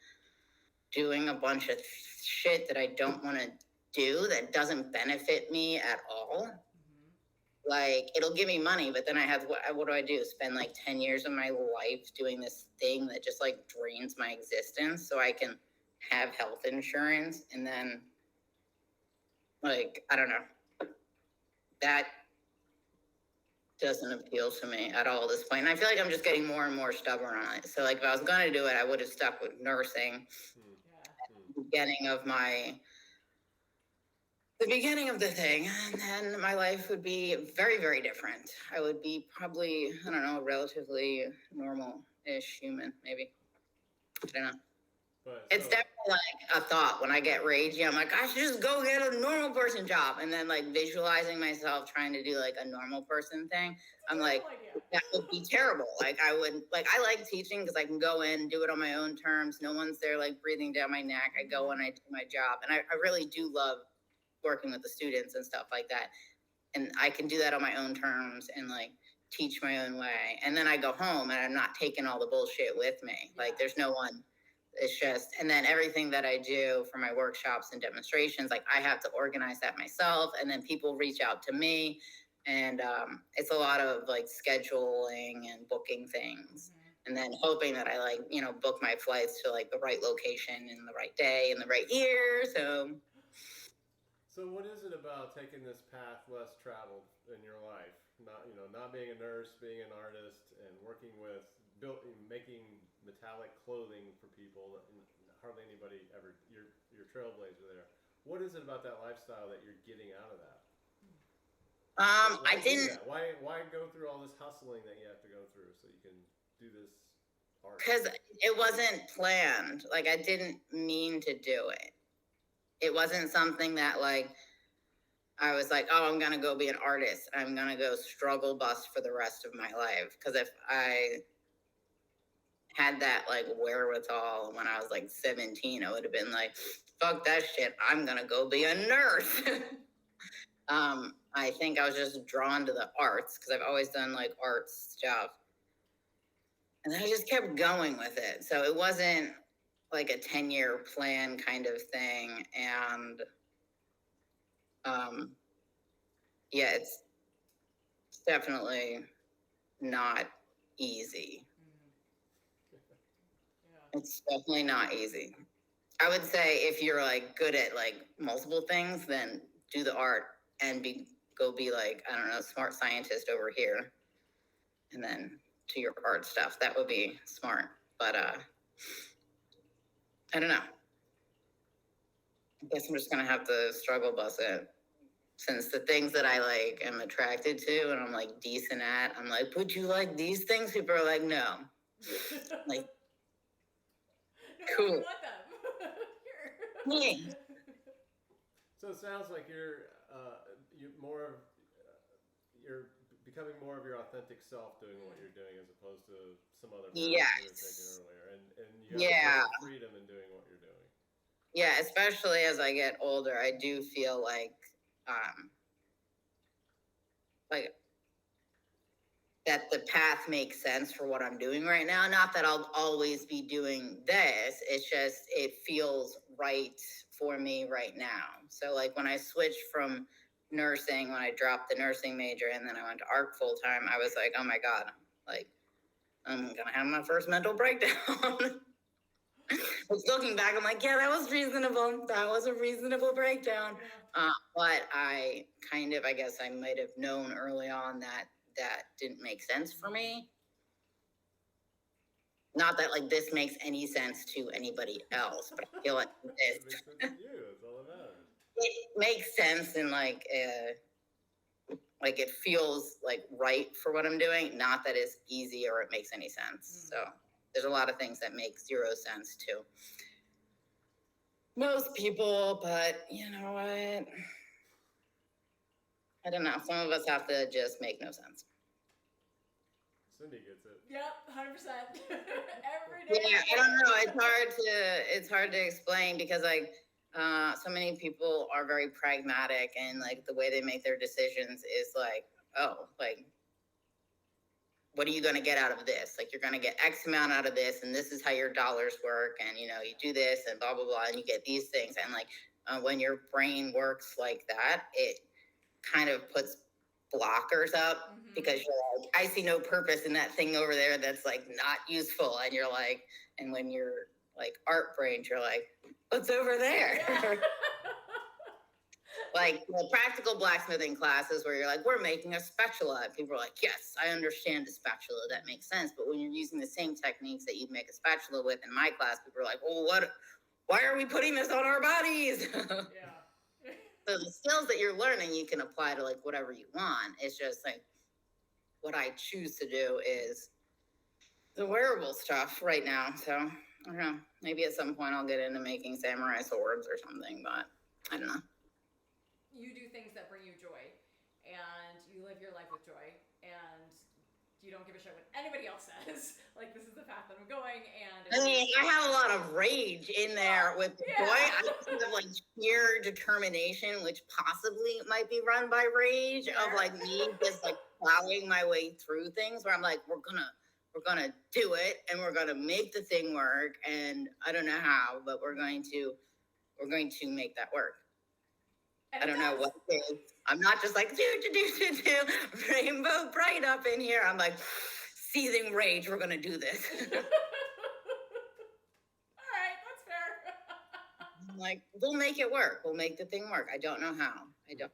doing a bunch of shit that I don't want to do, that doesn't benefit me at all. Like, it'll give me money, but then I have, what do I do? Spend like 10 years of my life doing this thing that just like drains my existence so I can have health insurance. And then, like, I don't know. That doesn't appeal to me at all at this point. And I feel like I'm just getting more and more stubborn on it. So, like, if I was going to do it, I would have stuck with nursing. At the beginning of the thing, and then my life would be very, very different. I would be probably, I don't know, relatively normal-ish human, maybe. I don't know. But it's definitely like a thought when I get ragey. I'm like, I should just go get a normal person job. And then like visualizing myself trying to do like a normal person thing. I'm like, that would be terrible. Like I like teaching because I can go in and do it on my own terms. No one's there like breathing down my neck. I go and I do my job. And I really do love working with the students and stuff like that. And I can do that on my own terms and like teach my own way. And then I go home and I'm not taking all the bullshit with me. Like there's no one. It's just, and then everything that I do for my workshops and demonstrations, like I have to organize that myself. And then people reach out to me, and it's a lot of like scheduling and booking things, and then hoping that I like, book my flights to like the right location in the right day in the right year. So what is it about taking this path less traveled in your life? Not being a nurse, being an artist, and working with making metallic clothing for people that hardly anybody ever. Your Trailblades are there. What is it about that lifestyle that you're getting out of that? I didn't. Why go through all this hustling that you have to go through so you can do this art? Because it wasn't planned. Like I didn't mean to do it. It wasn't something that like I was like, oh, I'm gonna go be an artist. I'm gonna go struggle bus for the rest of my life. Because if I had that like wherewithal when I was like 17, I would have been like, fuck that shit, I'm gonna go be a nurse. I think I was just drawn to the arts because I've always done like arts stuff. And I just kept going with it. So it wasn't like a 10-year plan kind of thing. And yeah, it's definitely not easy. It's definitely not easy. I would say if you're like good at like multiple things, then do the art and go be like, I don't know, smart scientist over here. And then to your art stuff. That would be smart. But I don't know. I guess I'm just gonna have to struggle bus it. Since the things that I like am attracted to and I'm like decent at, I'm like, would you like these things? People are like, no. Like, cool. You want them. Yeah. So it sounds like you're becoming more of your authentic self doing what you're doing as opposed to some other path you were taking earlier, and you have freedom in doing what you're doing. Yeah, especially as I get older, I do feel like that the path makes sense for what I'm doing right now. Not that I'll always be doing this. It's just, it feels right for me right now. So like when I switched from nursing, when I dropped the nursing major and then I went to art full time, I was like, oh my God, like I'm going to have my first mental breakdown. Looking back, I'm like, yeah, that was reasonable. That was a reasonable breakdown. But I guess I might have known early on that didn't make sense for me. Not that like this makes any sense to anybody else, but I feel like it makes sense to you. That's all that matters. It makes sense and like it feels like right for what I'm doing. Not that it's easy or it makes any sense. So there's a lot of things that make zero sense to most people, but you know what? I don't know. Some of us have to just make no sense. Cindy gets it. Yep, 100%. Every day. Yeah, I don't know. It's hard to explain because like so many people are very pragmatic and like the way they make their decisions is like, oh, like what are you going to get out of this? Like, you're going to get X amount out of this, and this is how your dollars work. And, you know, you do this and blah, blah, blah, and you get these things. And like, when your brain works like that, it kind of puts blockers up because you're like, I see no purpose in that thing over there that's like not useful. And you're like, and when you're like art brains, you're like, what's over there? Yeah. Like the practical blacksmithing classes where you're like, we're making a spatula. And people are like, yes, I understand the spatula. That makes sense. But when you're using the same techniques that you'd make a spatula with in my class, people are like, well, why are we putting this on our bodies? Yeah. So the skills that you're learning, you can apply to like whatever you want. It's just like what I choose to do is the wearable stuff right now. So I don't know. Maybe at some point I'll get into making samurai swords or something, but I don't know. You do things that bring you joy, and you live your life with joy, and you don't give a shit what anybody else says. Like, this is the path that I'm going, and... I mean, I have a lot of rage in there with joy. I just have, like, sheer determination, which possibly might be run by rage, of, like, me just, like, plowing my way through things, where I'm like, we're gonna do it, and we're gonna make the thing work, and I don't know how, but we're going to make that work. I don't know what it is. I'm not just like, do, rainbow bright up in here. I'm like, seething rage, we're going to do this. All right, that's fair. I'm like, we'll make it work. We'll make the thing work. I don't know how. I don't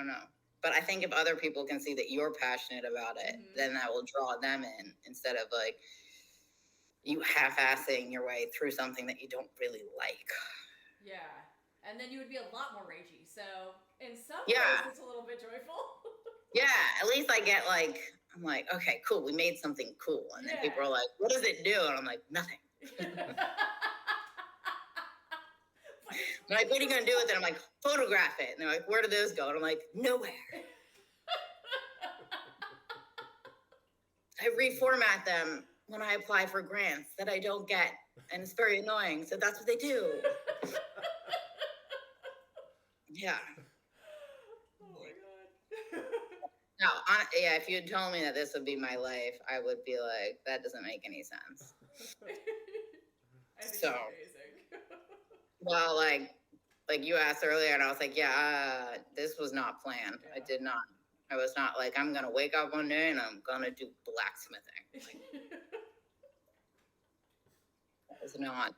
know. But I think if other people can see that you're passionate about it, then that will draw them in instead of like you half-assing your way through something that you don't really like. Yeah. And then you would be a lot more ragey. So in some ways, it's a little bit joyful. Yeah, at least I get like, I'm like, okay, cool, we made something cool. And then people are like, what does it do? And I'm like, nothing. I'm like, what are you going to do with it? I'm like, photograph it. And they're like, where do those go? And I'm like, nowhere. I reformat them when I apply for grants that I don't get, and it's very annoying. So that's what they do. Yeah. Oh my god. No, yeah, if you had told me that this would be my life, I would be like, that doesn't make any sense. I think So, it's amazing. well, like you asked earlier, and I was like, yeah, this was not planned. I did not. I was not like, I'm gonna wake up one day and I'm gonna do blacksmithing. Like, that was not.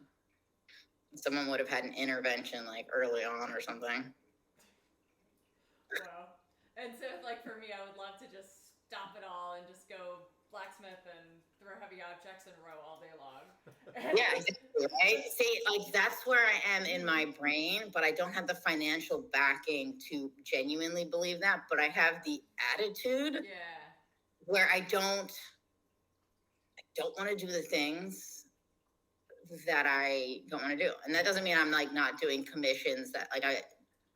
Someone would have had an intervention like early on or something. Wow. And so, like, for me, I would love to just stop it all and just go blacksmith and throw heavy objects in a row all day long. Yeah, exactly, right? See, like, that's where I am in my brain, but I don't have the financial backing to genuinely believe that. But I have the attitude where I don't want to do the things that I don't want to do. And that doesn't mean I'm like not doing commissions that like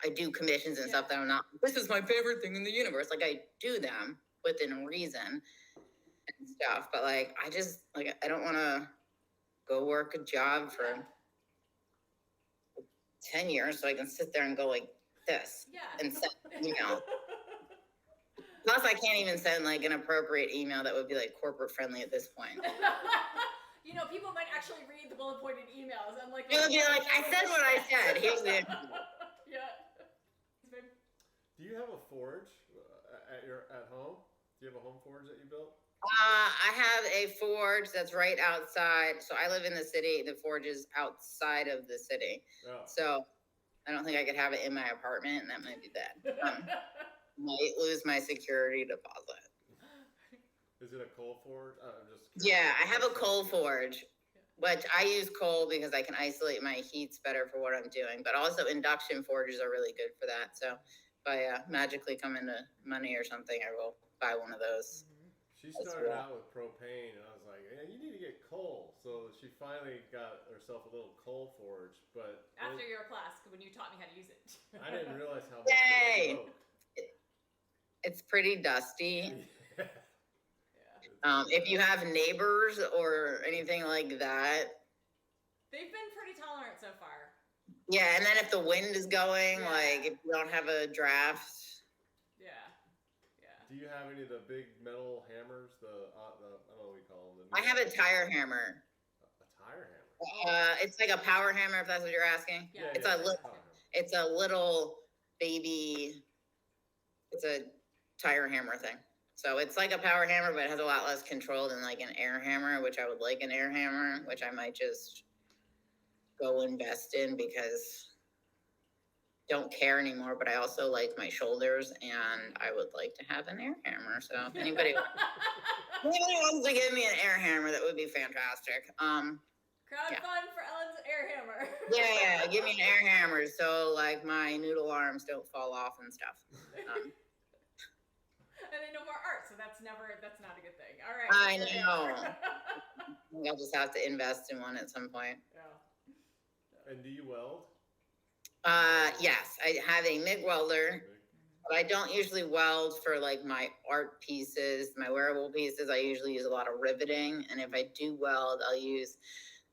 I do commissions and stuff that I'm not, this is my favorite thing in the universe. Like I do them within reason and stuff, but like, I just like, I don't want to go work a job for 10 years so I can sit there and go like this and send email. Plus I can't even send like an appropriate email that would be like corporate friendly at this point. You know, people might actually read the bullet pointed emails. I'm like, it would be like, I said what I said. Here's the Do you have a forge at home? Do you have a home forge that you built? I have a forge that's right outside. So I live in the city. The forge is outside of the city. Oh. So I don't think I could have it in my apartment, and that might be bad. Might lose my security deposit. Is it a coal forge? I'm just curious. Yeah, I have a coal forge, which I use coal because I can isolate my heats better for what I'm doing. But also induction forges are really good for that. So if I magically come into money or something, I will buy one of those. She started out with propane, and I was like, "Yeah, you need to get coal." So she finally got herself a little coal forge. But after your class, when you taught me how to use it, I didn't realize how much it smoked. It's pretty dusty. If you have neighbors or anything like that, they've been pretty tolerant so far. Yeah, and then if the wind is going, like if you don't have a draft. Do you have any of the big metal hammers? The I don't know what we call them. I have a tire hammer. A tire hammer. It's like a power hammer, if that's what you're asking. Yeah. It's a little baby. It's a tire hammer thing. So it's like a power hammer, but it has a lot less control than like an air hammer, which I would like an air hammer, which I might just go invest in because don't care anymore, but I also like my shoulders and I would like to have an air hammer. So if anybody wants to give me an air hammer, that would be fantastic. Crowdfund for Ellen's air hammer. Yeah, give me an air hammer so like my noodle arms don't fall off and stuff. And then no more art, so that's not a good thing. All right. I know. I'll just have to invest in one at some point. Yeah. And do you weld? Yes, I have a MIG welder, but I don't usually weld for like my art pieces, my wearable pieces. I usually use a lot of riveting, and if I do weld, I'll use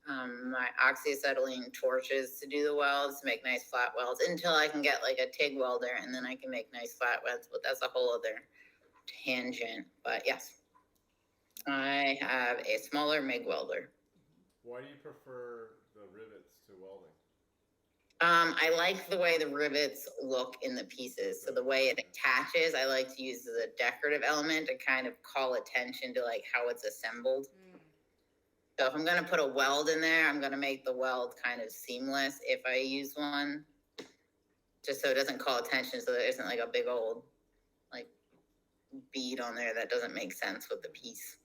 my oxyacetylene torches to do the welds, to make nice flat welds, until I can get like a TIG welder, and then I can make nice flat welds. But that's a whole other tangent. But yes, I have a smaller MIG welder. Why do you prefer the rivets to welding? I like the way the rivets look in the pieces. So the way it attaches, I like to use as a decorative element to kind of call attention to like how it's assembled. So if I'm going to put a weld in there, I'm going to make the weld kind of seamless if I use one, just so it doesn't call attention, so there isn't like a big old like bead on there that doesn't make sense with the piece.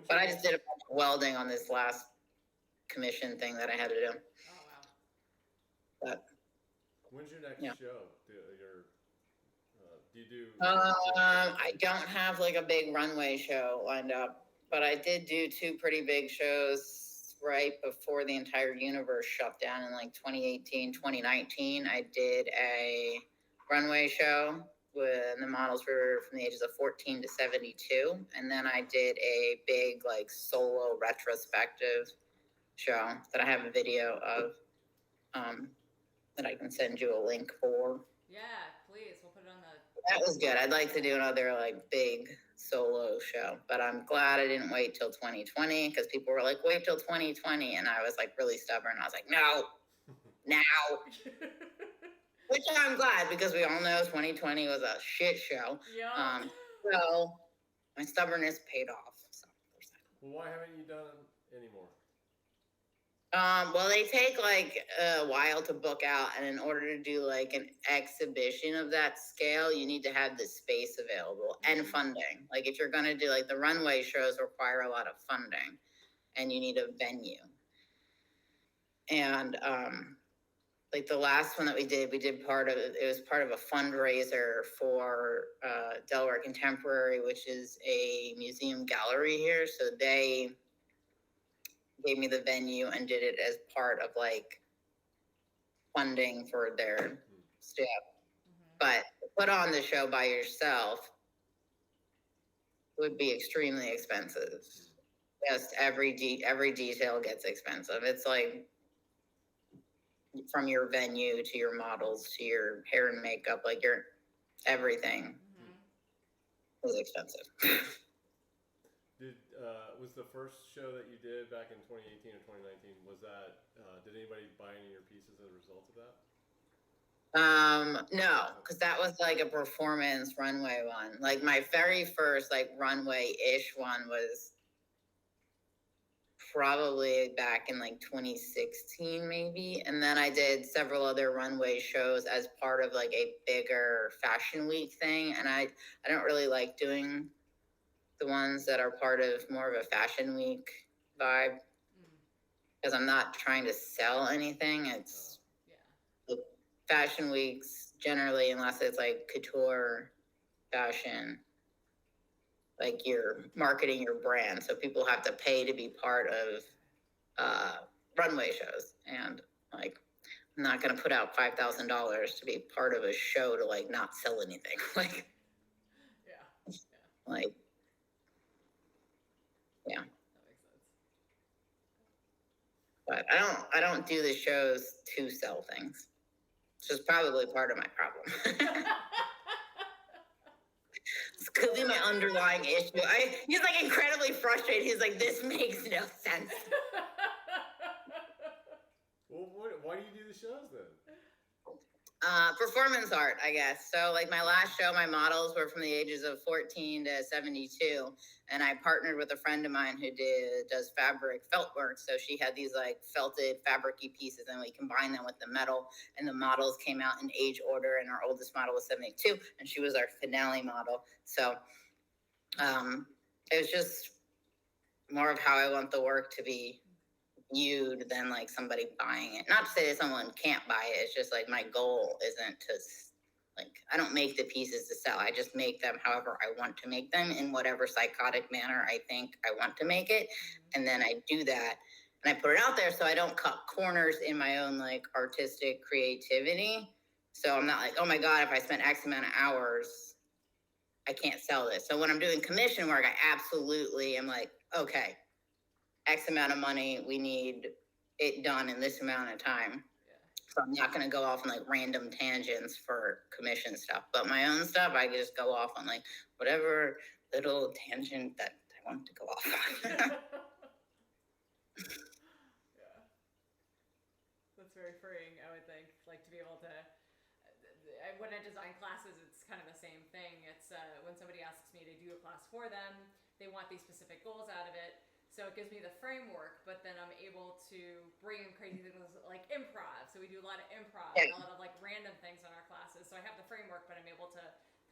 But I just did a bunch of welding on this last commission thing that I had to do. Oh, wow. But when's your next show? Do you do? I don't have like a big runway show lined up, but I did do 2 pretty big shows right before the entire universe shut down in like 2018, 2019. I did a runway show when the models were from the ages of 14 to 72. And then I did a big like solo retrospective show that I have a video of that I can send you a link for. Yeah, please. We'll put it on the... That was good. I'd like to do another like big solo show, but I'm glad I didn't wait till 2020 because people were like, wait till 2020. And I was like really stubborn. I was like, no, now. Which I'm glad because we all know 2020 was a shit show. Yeah. So my stubbornness paid off. So. Well, why haven't you done them anymore? Well, they take like a while to book out, and in order to do like an exhibition of that scale, you need to have the space available and funding. Like if you're going to do like the runway shows require a lot of funding, and you need a venue. And like the last one that we did part of it was part of a fundraiser for Delaware Contemporary, which is a museum gallery here. So they gave me the venue and did it as part of like funding for their staff. But put on the show by yourself would be extremely expensive. Just every detail gets expensive. It's like from your venue to your models to your hair and makeup, like your everything is expensive. Was the first show that you did back in 2018 or 2019, was that, did anybody buy any of your pieces as a result of that? No, because that was like a performance runway one. Like my very first like runway-ish one was probably back in like 2016 maybe. And then I did several other runway shows as part of like a bigger fashion week thing. And I don't really like doing the ones that are part of more of a fashion week vibe because I'm not trying to sell anything. It's like fashion weeks generally, unless it's like couture fashion, like you're marketing your brand. So people have to pay to be part of runway shows. And like, I'm not going to put out $5,000 to be part of a show to like not sell anything. Like, like, yeah. That makes sense. But I don't do the shows to sell things. Which is probably part of my problem. This could be my underlying issue. He's like incredibly frustrated. He's like, this makes no sense. Well, why do you do the shows then? Performance art, I guess. So like my last show, my models were from the ages of 14 to 72. And I partnered with a friend of mine who does fabric felt work. So she had these like felted fabric-y pieces and we combined them with the metal and the models came out in age order. And our oldest model was 72 and she was our finale model. So it was just more of how I want the work to be viewed than like somebody buying it. Not to say that someone can't buy it. It's just like my goal isn't to like, I don't make the pieces to sell. I just make them however I want to make them in whatever psychotic manner I think I want to make it. And then I do that and I put it out there so I don't cut corners in my own like artistic creativity. So I'm not like, oh my God, if I spent X amount of hours, I can't sell this. So when I'm doing commission work, I absolutely am like, okay, X amount of money, we need it done in this amount of time. Yeah. So I'm not going to go off on like random tangents for commission stuff, but my own stuff, I just go off on like whatever little tangent that I want to go off on. Yeah. That's very freeing, I would think, like to be able to, when I design classes, it's kind of the same thing. It's when somebody asks me to do a class for them, they want these specific goals out of it. So it gives me the framework, but then I'm able to bring in crazy things like improv. So we do a lot of improv and a lot of like random things in our classes. So I have the framework, but I'm able to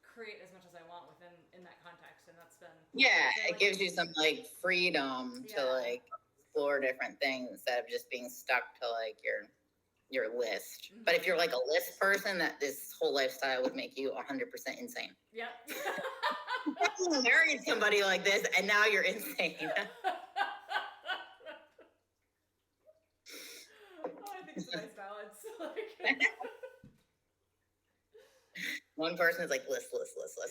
create as much as I want in that context. And that's been it gives you some like freedom to like explore different things instead of just being stuck to like your list. Mm-hmm. But if you're like a list person, that this whole lifestyle would make you 100% insane. Yeah. You married somebody like this and now you're insane. I think it's a nice balance. One person is like list,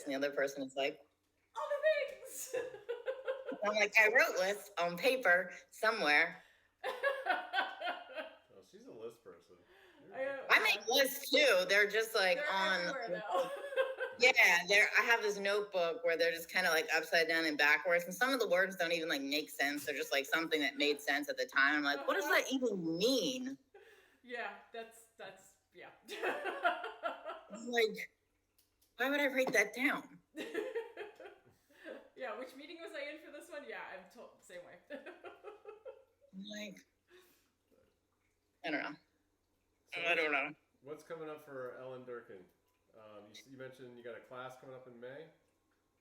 and the other person is like all the things. I'm like, I wrote lists on paper somewhere. Oh, she's a list person. I make lists too. They're just like they're on. everywhere, though. Yeah, I have this notebook where they're just kind of like upside down and backwards, and some of the words don't even like make sense. They're just like something that made sense at the time. I'm like, what does that even mean? Yeah, that's yeah. I'm like, why would I write that down? Yeah, which meeting was I in for this one? Yeah, I'm told the same way. I'm like, I don't know. So I don't know. What's coming up for Ellen Durkan? You mentioned you got a class coming up in May?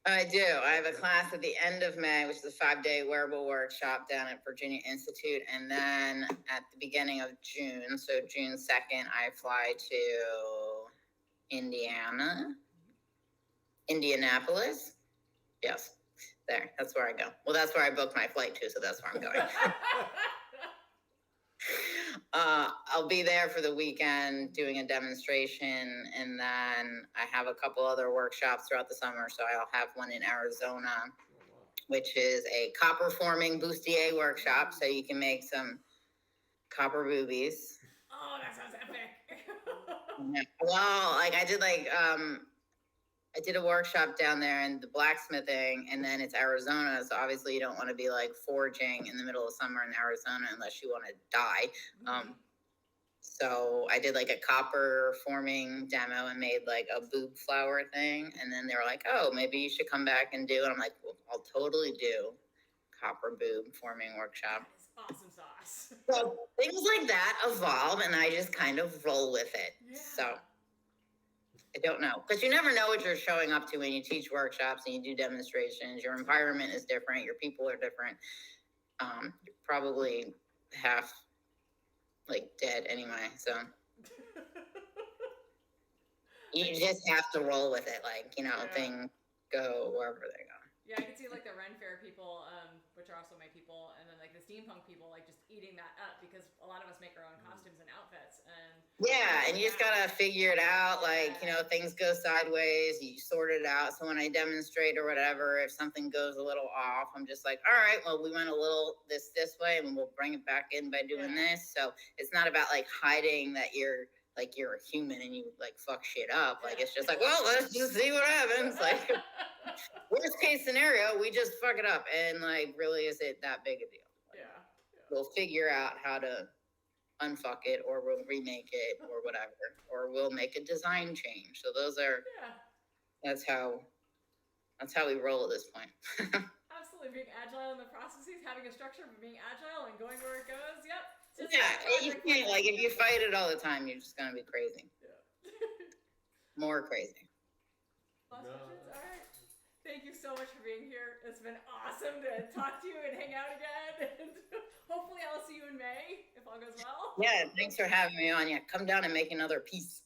I do. I have a class at the end of May, which is a 5-day wearable workshop down at Virginia Institute. And then at the beginning of June, so June 2nd, I fly to Indianapolis. Yes, there. That's where I go. Well, that's where I booked my flight to, so that's where I'm going. I'll be there for the weekend doing a demonstration, and then I have a couple other workshops throughout the summer. So I'll have one in Arizona, which is a copper forming bustier workshop, so you can make some copper boobies. Oh, that sounds epic. Well, like I did a workshop down there in the blacksmithing, and then it's Arizona. So obviously you don't want to be like forging in the middle of summer in Arizona unless you want to die. So I did like a copper forming demo and made like a boob flower thing. And then they were like, oh, maybe you should come back and do it. And I'm like, well, I'll totally do copper boob forming workshop. That is awesome sauce. So things like that evolve, and I just kind of roll with it. Yeah. So I don't know, because you never know what you're showing up to when you teach workshops and you do demonstrations. Your environment is different. Your people are different. You're probably half like dead anyway. So you just have to roll with it. Like, things go wherever they go. Yeah, I can see like the Ren Fair people, which are also my people, and then like the steampunk people, like just eating that up because a lot of us make our own costumes and outfits. And yeah, and you just gotta figure it out. Like, things go sideways, you sort it out. So when I demonstrate or whatever, if something goes a little off, I'm just like, all right, well, we went a little this way, and we'll bring it back in by doing this. So it's not about like hiding that you're a human and you like fuck shit up. Like, it's just like, well, let's just see what happens. Like, worst case scenario, we just fuck it up. And like, really, is it that big a deal? Like, we'll figure out how to unfuck it, or we'll remake it, or whatever, or we'll make a design change. So those are, that's how we roll at this point. Absolutely, being agile in the processes, having a structure, but being agile and going where it goes. Yep. You can't, like, if you fight it all the time, you're just gonna be crazy. Yeah. More crazy. Last questions? All right. Thank you so much for being here. It's been awesome to talk to you and hang out again. And hopefully I'll see you in May if all goes well. Yeah, thanks for having me on. Yeah, come down and make another piece.